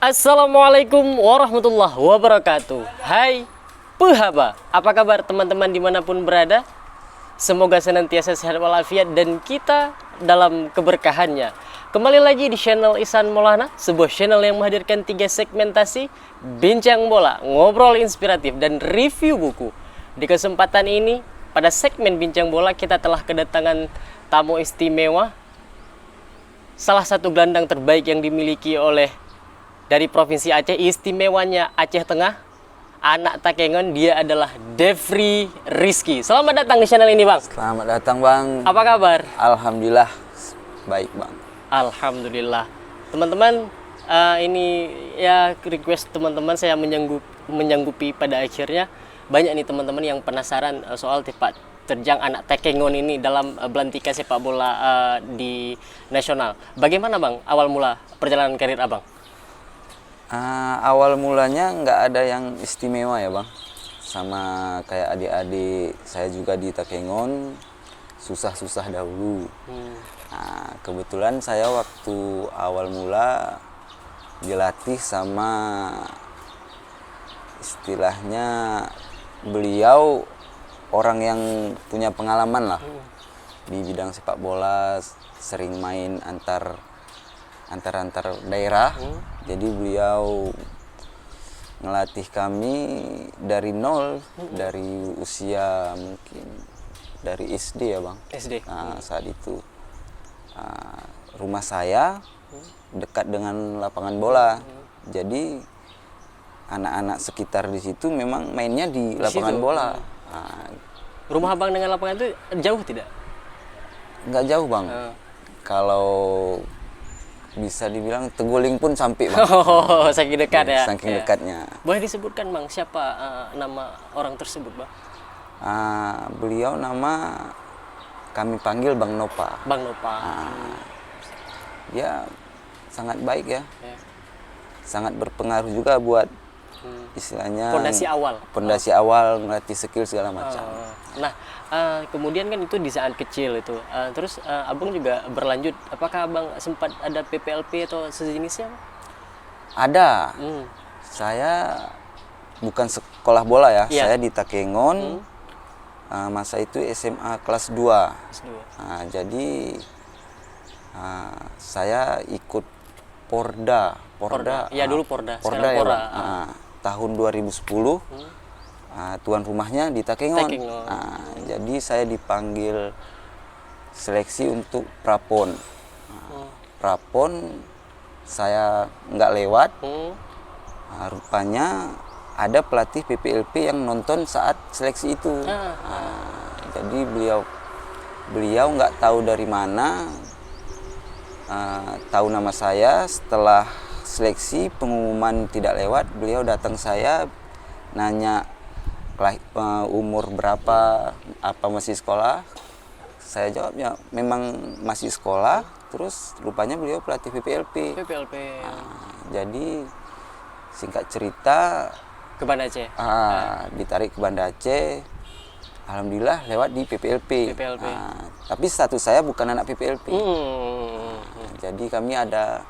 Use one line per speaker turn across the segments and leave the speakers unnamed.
Assalamualaikum warahmatullahi wabarakatuh. Hai Pehaba, apa kabar teman-teman dimanapun berada? Semoga senantiasa sehat walafiat dan kita dalam keberkahannya. Kembali lagi di channel Ihsan Maulana, sebuah channel yang menghadirkan 3 segmentasi: bincang bola, ngobrol inspiratif, dan review buku. Di kesempatan ini, pada segmen bincang bola kita telah kedatangan tamu istimewa, salah satu gelandang terbaik yang dimiliki oleh dari Provinsi Aceh, istimewanya Aceh Tengah, anak Takengon. Dia adalah Devri Rizky. Selamat datang di channel ini, Bang.
Selamat datang, Bang.
Apa kabar?
Alhamdulillah baik, Bang.
Alhamdulillah. Teman-teman, ini ya request teman-teman, saya menyanggupi pada akhirnya. Banyak nih teman-teman yang penasaran soal sepak terjang anak Takengon ini dalam belantika sepak bola di nasional. Bagaimana, Bang, awal mula perjalanan karir Abang?
Awal mulanya nggak ada yang istimewa ya, Bang. Sama kayak adik-adik saya juga di Takengon, susah-susah dahulu. Kebetulan saya waktu awal mula dilatih sama istilahnya beliau orang yang punya pengalaman lah di bidang sepak bola, sering main antar daerah. Jadi beliau ngelatih kami dari nol, dari usia mungkin dari SD ya, Bang.
SD.
Saat itu rumah saya dekat dengan lapangan bola. Jadi anak-anak sekitar di situ memang mainnya di lapangan bola.
Rumah Abang dengan lapangan itu jauh tidak?
Nggak jauh, Bang. Kalau bisa dibilang Teguling pun sampai, Bang.
Oh, saking dekat ya.
Saking dekatnya.
Boleh disebutkan, Bang, siapa nama orang tersebut, Bang?
Beliau nama kami panggil Bang Nopa.
Bang Nopa.
Dia sangat baik ya. Sangat berpengaruh juga buat istilahnya pondasi awal ngelatih skill segala macam.
Nah, kemudian kan itu di saat kecil itu. Terus Abang juga berlanjut. Apakah Abang sempat ada PPLP atau sejenisnya?
Ada. Saya bukan sekolah bola ya.
Iya.
Saya di Takengon. Masa itu SMA kelas 2. Jadi saya ikut Porda.
Ya, dulu Porda.
Porda ya, Bang. Tahun 2010. Tuan rumahnya di Takengon. Jadi saya dipanggil seleksi untuk prapon. Prapon saya nggak lewat. Rupanya ada pelatih PPLP yang nonton saat seleksi itu. Jadi beliau nggak tahu dari mana, tahu nama saya. Setelah seleksi pengumuman tidak lewat, beliau datang saya nanya umur berapa, apa masih sekolah. Saya jawab ya memang masih sekolah. Terus rupanya beliau pelatih PPLP. Jadi singkat cerita
ke Banda Aceh.
Ditarik ke Banda Aceh. Alhamdulillah lewat di PPLP. Tapi status saya bukan anak PPLP. Jadi kami ada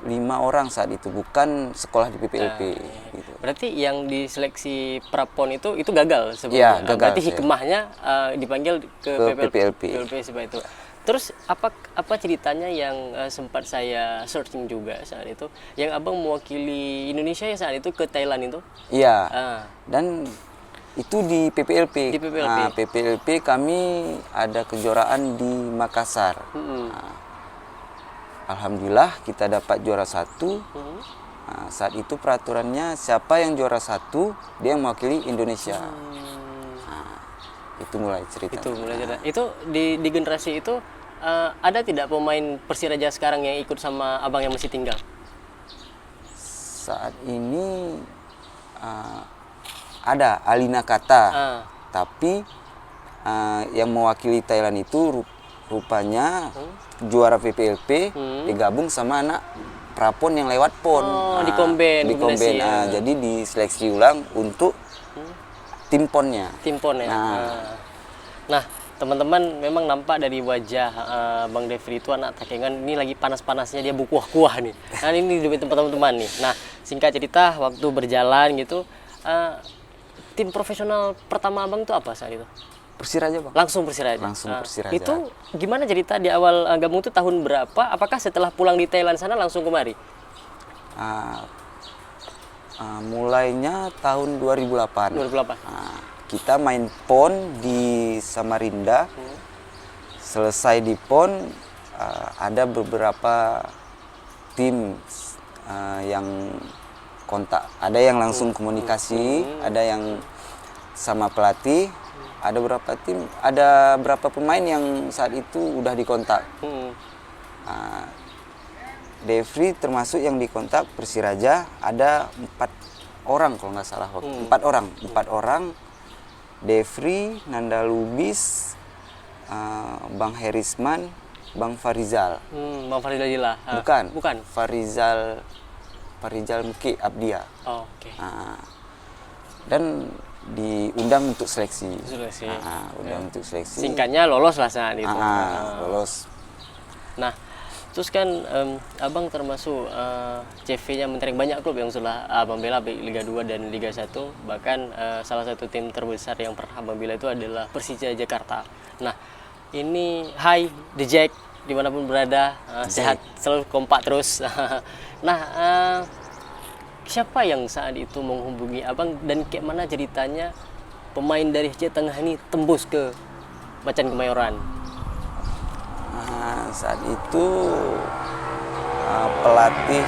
5 orang saat itu, bukan sekolah di PPLP. Gitu.
Berarti yang diseleksi prapon itu gagal
Iya,
sebenarnya.
gagal.
Berarti hikmahnya dipanggil ke PPLP seperti itu. Terus apa ceritanya yang sempat saya searching juga saat itu, yang Abang mewakili Indonesia ya saat itu ke Thailand itu?
Iya. Dan itu di PPLP.
Di PPLP.
PPLP kami ada kejuaraan di Makassar. Alhamdulillah kita dapat juara 1. Saat itu peraturannya siapa yang juara 1 dia yang mewakili Indonesia. Itu mulai cerita.
Itu di generasi itu ada tidak pemain Persiraja sekarang yang ikut sama Abang yang masih tinggal?
Saat ini ada Alina Kata. Tapi yang mewakili Thailand itu rupanya juara PPLP digabung sama anak prapon yang lewat PON.
Di Komben.
Jadi diseleksi ulang untuk tim PON-nya.
Nah, teman-teman memang nampak dari wajah Bang Devri itu anak takengan ini lagi panas-panasnya dia berkuah-kuah nih. Nah ini di tempat teman-teman nih. Nah singkat cerita waktu berjalan gitu, tim profesional pertama abang itu apa saat itu?
Persiraja bang.
Langsung Persiraja.
Langsung Persiraja.
Itu gimana cerita di awal gabung itu tahun berapa? Apakah setelah pulang di Thailand sana langsung kemari?
Mulainya tahun 2008.
2008.
Kita main PON di Samarinda. Selesai di PON, ada beberapa tim yang kontak. Ada yang langsung komunikasi, ada yang sama pelatih. Ada beberapa pemain yang saat itu udah dikontak. Devri termasuk yang dikontak Persiraja, ada 4 orang kalau nggak salah waktu. 4 orang. Devri, Nanda Lubis, Bang Herisman, Bang Farizal.
Bang Farizal Jila.
Bukan. Farizal Muki Abdia.
Oh, oke.
Dan diundang untuk seleksi.
Undang
untuk seleksi.
Singkatnya lolos lah saat itu.
Lolos.
Nah, terus kan abang termasuk CV-nya mentereng banyak klub yang sudah abang bela baik Liga 2 dan Liga 1. Bahkan salah satu tim terbesar yang pernah abang bela itu adalah Persija Jakarta. Nah, ini hai The Jack dimanapun berada, sehat selalu, kompak terus. Nah, siapa yang saat itu menghubungi abang dan kayak mana ceritanya pemain dari Aceh Tengah ini tembus ke Macan Kemayoran?
Saat itu pelatih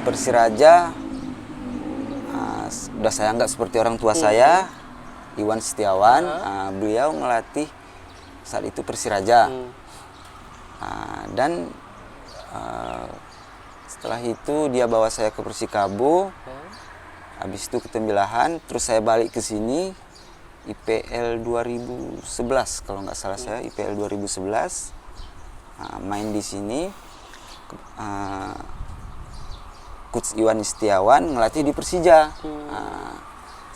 Persiraja udah saya anggap seperti orang tua saya, Iwan Setiawan. Beliau ngelatih saat itu Persiraja. Dan setelah itu dia bawa saya ke Persikabo. Habis itu ke Tembilahan, terus saya balik ke sini IPL 2011 kalau nggak salah saya, IPL 2011. Main di sini, Coach Iwan Setiawan ngelatih di Persija.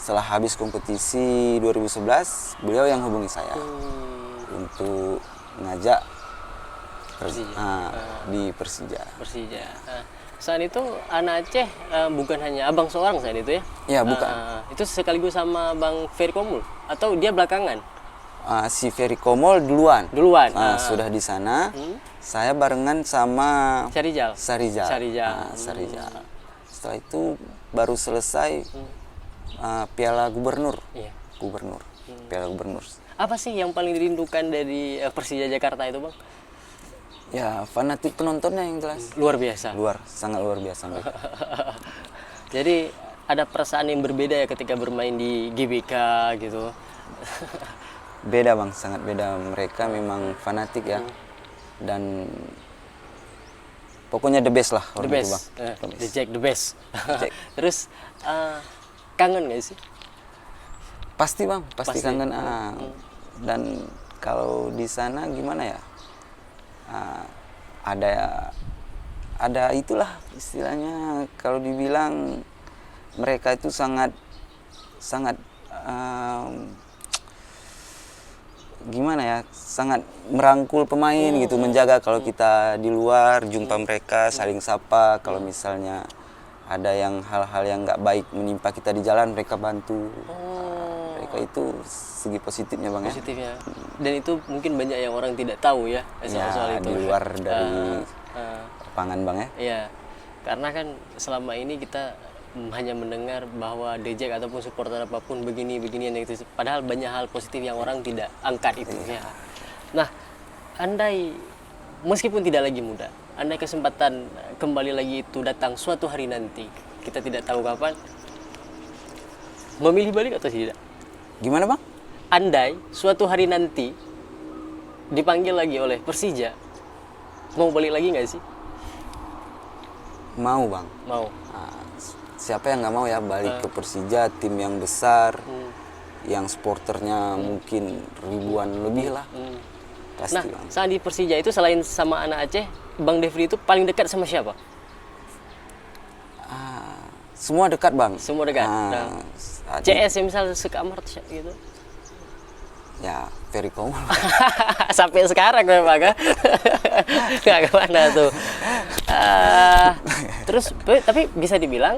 Setelah habis kompetisi 2011, beliau yang hubungi saya untuk ngajak di Persija.
Saat itu anak Aceh bukan hanya abang seorang saat itu ya?
Ya bukan.
Itu sekaligus sama Bang Ferry Komul atau dia belakangan?
Si Ferry Komol duluan. Sudah di sana. Saya barengan sama
Sarijal.
Sarijal. Setelah itu baru selesai Piala Gubernur.
Iya.
Piala Gubernur.
Apa sih yang paling dirindukan dari Persija Jakarta itu, Bang?
Ya, fanatik penontonnya yang jelas.
Luar biasa.
Sangat luar biasa mereka.
Jadi ada perasaan yang berbeda ya ketika bermain di GBK gitu.
Beda bang, sangat beda. Mereka memang fanatik ya. Dan pokoknya the best lah.
The best.
Bang.
The Jack the best. Terus kangen gak sih?
Pasti bang, pasti kangen. Dan kalau di sana gimana ya? Ada itulah istilahnya, kalau dibilang mereka itu sangat gimana ya, sangat merangkul pemain gitu, menjaga kalau kita di luar jumpa mereka saling sapa, kalau misalnya ada yang hal-hal yang nggak baik menimpa kita di jalan mereka bantu. Mereka itu segi positifnya bang ya.
Positifnya. Dan itu mungkin banyak yang orang tidak tahu ya soal itu.
Di luar dari lapangan bang ya.
Iya. Karena kan selama ini kita hanya mendengar bahwa Dejek ataupun supporter apapun begini-begini yang itu, padahal banyak hal positif yang orang tidak angkat itu ya. Nah, andai meskipun tidak lagi muda, andai kesempatan kembali lagi itu datang suatu hari nanti, kita tidak tahu kapan, memilih balik atau tidak?
Gimana bang?
Andai suatu hari nanti dipanggil lagi oleh Persija, mau balik lagi nggak sih?
Mau bang.
Mau.
Siapa yang nggak mau ya balik ke Persija, tim yang besar, yang supporternya mungkin ribuan lebih lah. Pasti
Nah,
bang.
saat di Persija itu selain sama anak Aceh, Bang Devri itu paling dekat sama siapa?
Semua dekat bang.
Semua dekat. CS yang misal sekamar gitu.
Ya, very common.
Sampai sekarang memang kan. Nggak kemana tuh. Terus tapi bisa dibilang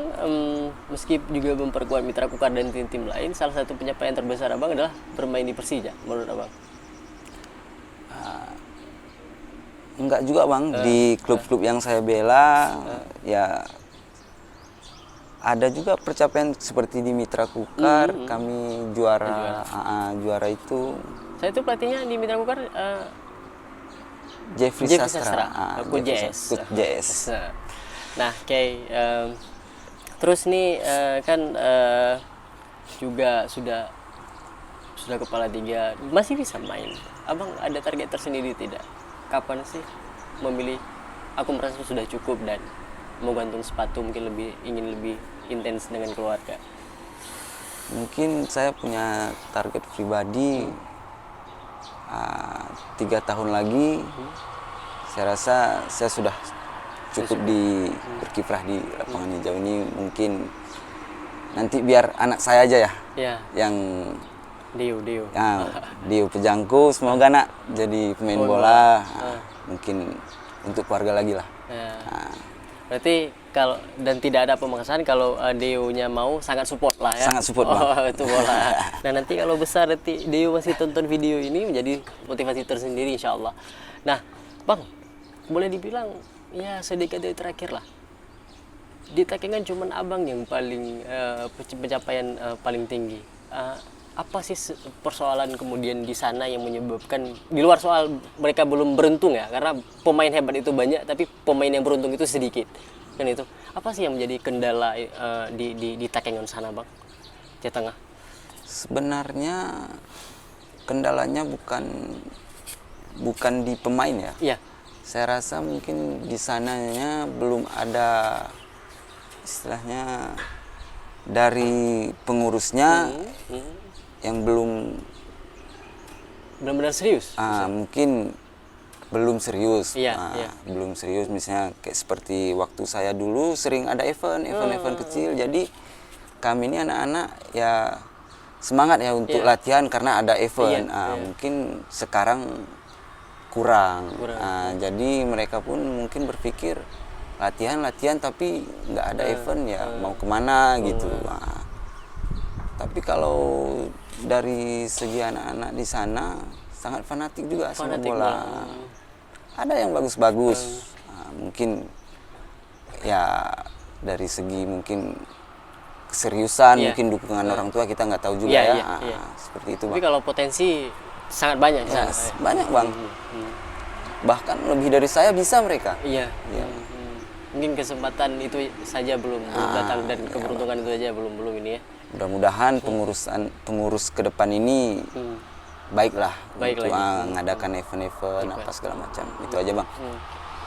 meski juga memperkuat Mitra Kukar dan tim-tim lain, salah satu pencapaian terbesar abang adalah bermain di Persija menurut abang.
Enggak juga bang, di klub-klub yang saya bela ya ada juga percapaian seperti di Mitra Kukar, kami juara itu.
Saya itu pelatihnya di Mitra Kukar
Jeffrey Sastra.
Coach JS.
Coach JS.
Nah, terus nih kan juga sudah kepala 3, masih bisa main. Abang ada target tersendiri tidak? Kapan sih memilih aku merasa sudah cukup dan mau gantung sepatu, mungkin ingin lebih intens dengan keluarga?
Mungkin saya punya target pribadi 3 tahun lagi. Saya rasa saya sudah cukup berkiprah di lapangan hijau ini. Mungkin nanti biar anak saya aja ya. Yang
Dio.
Dio Pejangku, semoga nak jadi pemain bola. Mungkin untuk keluarga lagi lah.
Berarti kalau dan tidak ada pemaksaan, kalau Dio-nya mau sangat support lah ya.
Sangat support bang.
Itu bola. Nah nanti kalau besar nanti Dio masih tonton video ini menjadi motivasi tersendiri insya Allah. Nah bang, boleh dibilang ya sedikit dari terakhir lah. Di Takengon cuman abang yang paling pencapaian paling tinggi. Apa sih persoalan kemudian di sana yang menyebabkan, di luar soal mereka belum beruntung ya, karena pemain hebat itu banyak tapi pemain yang beruntung itu sedikit kan? Itu apa sih yang menjadi kendala di Takengon sana bang, Jawa Tengah?
Sebenarnya kendalanya bukan di pemain ya.
Iya.
Saya rasa mungkin di sananya belum ada istilahnya dari pengurusnya yang belum
benar-benar serius.
Mungkin belum serius.
Iya.
Belum serius, misalnya kayak seperti waktu saya dulu sering ada event kecil. Jadi kami ini anak-anak ya semangat ya untuk latihan karena ada event. Mungkin sekarang kurang. Jadi mereka pun mungkin berpikir latihan tapi nggak ada event ya mau kemana gitu. Tapi kalau dari segi anak-anak di sana sangat fanatik juga sama bola. Ada yang bagus-bagus. Mungkin ya dari segi mungkin keseriusan, mungkin dukungan orang tua kita nggak tahu juga seperti itu.
Tapi kalau potensi sangat banyak.
Banyak bang. Bahkan lebih dari saya bisa mereka.
Iya. Mungkin kesempatan itu saja belum datang dan keberuntungan itu saja belum ini ya.
Mudah-mudahan pengurus ke depan ini baiklah untuk mengadakan event-event apa segala macam. Itu aja bang.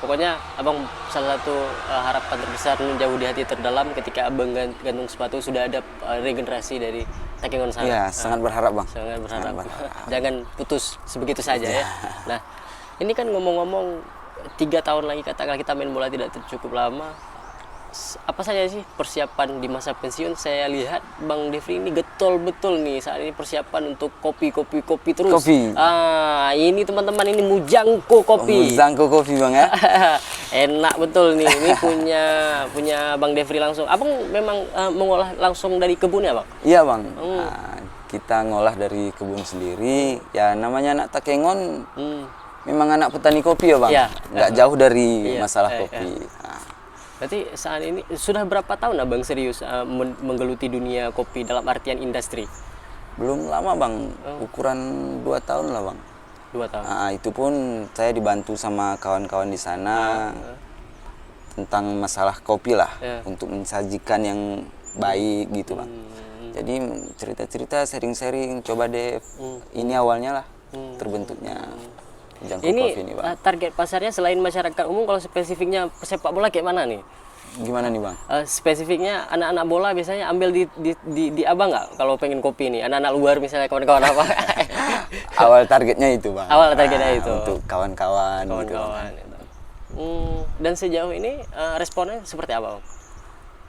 Pokoknya abang salah satu harapan terbesar menjauh di hati terdalam ketika abang gantung sepatu sudah ada regenerasi dari Takengon sana.
Iya, sangat berharap bang.
Sangat berharap. Jangan putus sebegitu saja ya. Nah, ini kan ngomong-ngomong 3 tahun lagi katakanlah kita main bola tidak cukup lama. Apa saja sih persiapan di masa pensiun? Saya lihat Bang Devri ini getol betul nih saat ini persiapan untuk kopi terus.
Kopi.
Ini teman-teman ini Mujangko kopi.
Mujangko kopi bang ya.
Enak betul nih. Ini punya Bang Devri langsung. Abang memang mengolah langsung dari kebunnya bang?
Iya bang. Kita ngolah dari kebun sendiri. Ya namanya anak Takengon. Memang anak petani kopi ya bang.
Ya.
Nggak jauh dari masalah kopi.
Berarti saat ini sudah berapa tahun abang serius menggeluti dunia kopi dalam artian industri?
Belum lama bang, ukuran 2 tahun lah bang.
2 tahun.
Itu pun saya dibantu sama kawan-kawan di sana tentang masalah kopi lah, untuk mensajikan yang baik gitu bang. Jadi cerita-cerita, sharing-sharing, coba deh. Ini awalnya lah terbentuknya Mujangko
ini
Coffee ini bang.
Target pasarnya selain masyarakat umum, kalau spesifiknya sepak bola kayak mana nih?
Gimana nih bang?
Spesifiknya anak-anak bola biasanya ambil di abang nggak kalau pengen kopi nih? Anak-anak luar misalnya, kawan-kawan apa?
Awal targetnya itu bang.
Awal targetnya itu.
Untuk kawan-kawan.
Kawan-kawan. Gitu. Dan sejauh ini responnya seperti apa bang?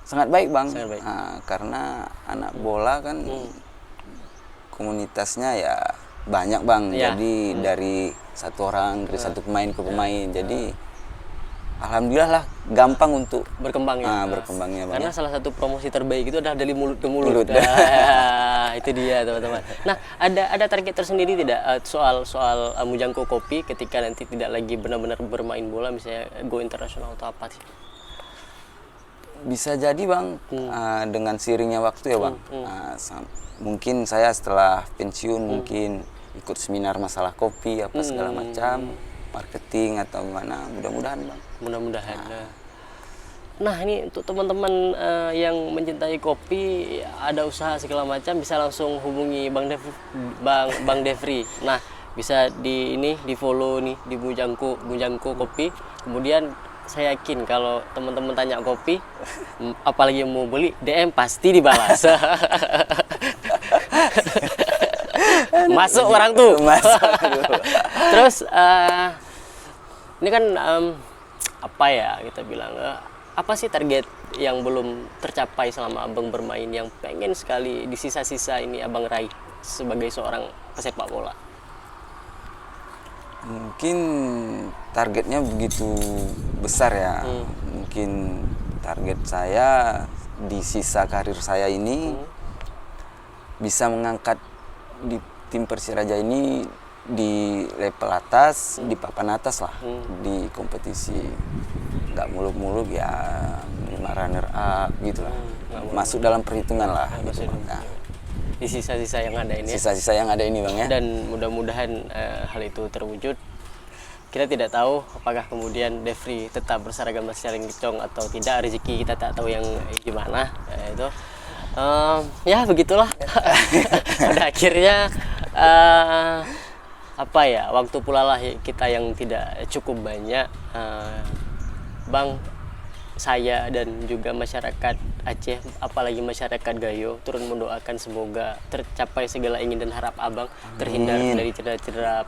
Sangat baik bang.
Sangat baik.
Karena anak bola kan komunitasnya ya banyak bang.
Ya.
Jadi dari satu orang, dari satu pemain ke pemain. Jadi alhamdulillah lah gampang untuk
Berkembang ya.
berkembangnya bang.
Karena salah satu promosi terbaik itu adalah dari mulut ke mulut.
Mulut.
Itu dia teman-teman. Nah, ada target tersendiri tidak soal Mujangko Kopi ketika nanti tidak lagi benar-benar bermain bola, misalnya go internasional atau apa sih?
Bisa jadi bang, dengan sirinya waktu ya bang. Mungkin saya setelah pensiun mungkin ikut seminar masalah kopi apa segala macam, marketing atau mana, mudah-mudahan bang.
Mudah-mudahan. Nah, ini untuk teman-teman yang mencintai kopi, ada usaha segala macam, bisa langsung hubungi Bang Devri. Nah, bisa di follow nih di Mujangko Kopi. Kemudian saya yakin kalau teman-teman tanya kopi, apalagi yang mau beli, DM pasti dibalas. Masuk orang tuh. Terus ini kan apa ya kita bilang, apa sih target yang belum tercapai selama abang bermain yang pengen sekali di sisa-sisa ini abang raih sebagai seorang pesepak bola?
Mungkin targetnya begitu besar ya. Mungkin target saya di sisa karir saya ini bisa mengangkat di tim Persiraja ini di level atas, di papan atas lah, di kompetisi. Nggak muluk-muluk ya, 5 runner up gitu lah. Masuk dalam perhitungan lah. Gitu, nah.
Di sisa-sisa yang ada ini.
Sisa-sisa yang ada ini bang ya.
Dan mudah-mudahan hal itu terwujud. Kita tidak tahu apakah kemudian Devri tetap berseragam Lestari Kecong atau tidak, rezeki kita tak tahu yang gimana. Itu ya begitulah. Pada akhirnya apa ya, waktu pula lah kita yang tidak cukup banyak. Bang, saya dan juga masyarakat Aceh, apalagi masyarakat Gayo, turun mendoakan semoga tercapai segala ingin dan harap abang. Terhindar dari cedera-cedera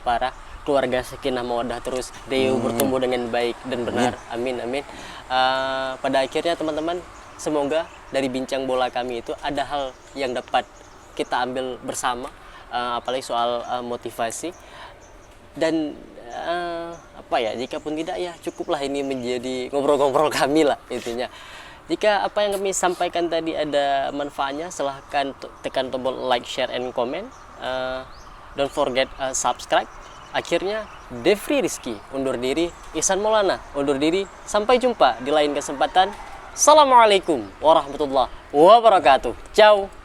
parah, keluarga sakinah mawaddah terus, Deo bertumbuh dengan baik dan benar. Amin amin. Pada akhirnya teman-teman, semoga dari bincang bola kami itu ada hal yang dapat kita ambil bersama, apalagi soal motivasi. Dan apa ya, jika pun tidak ya cukuplah ini menjadi ngobrol-ngobrol kami lah intinya. Jika apa yang kami sampaikan tadi ada manfaatnya, silahkan tekan tombol like, share, and comment. Don't forget subscribe. Akhirnya Devri Rizky undur diri, Ihsan Maulana undur diri. Sampai jumpa di lain kesempatan. Assalamualaikum warahmatullahi wabarakatuh. Ciao.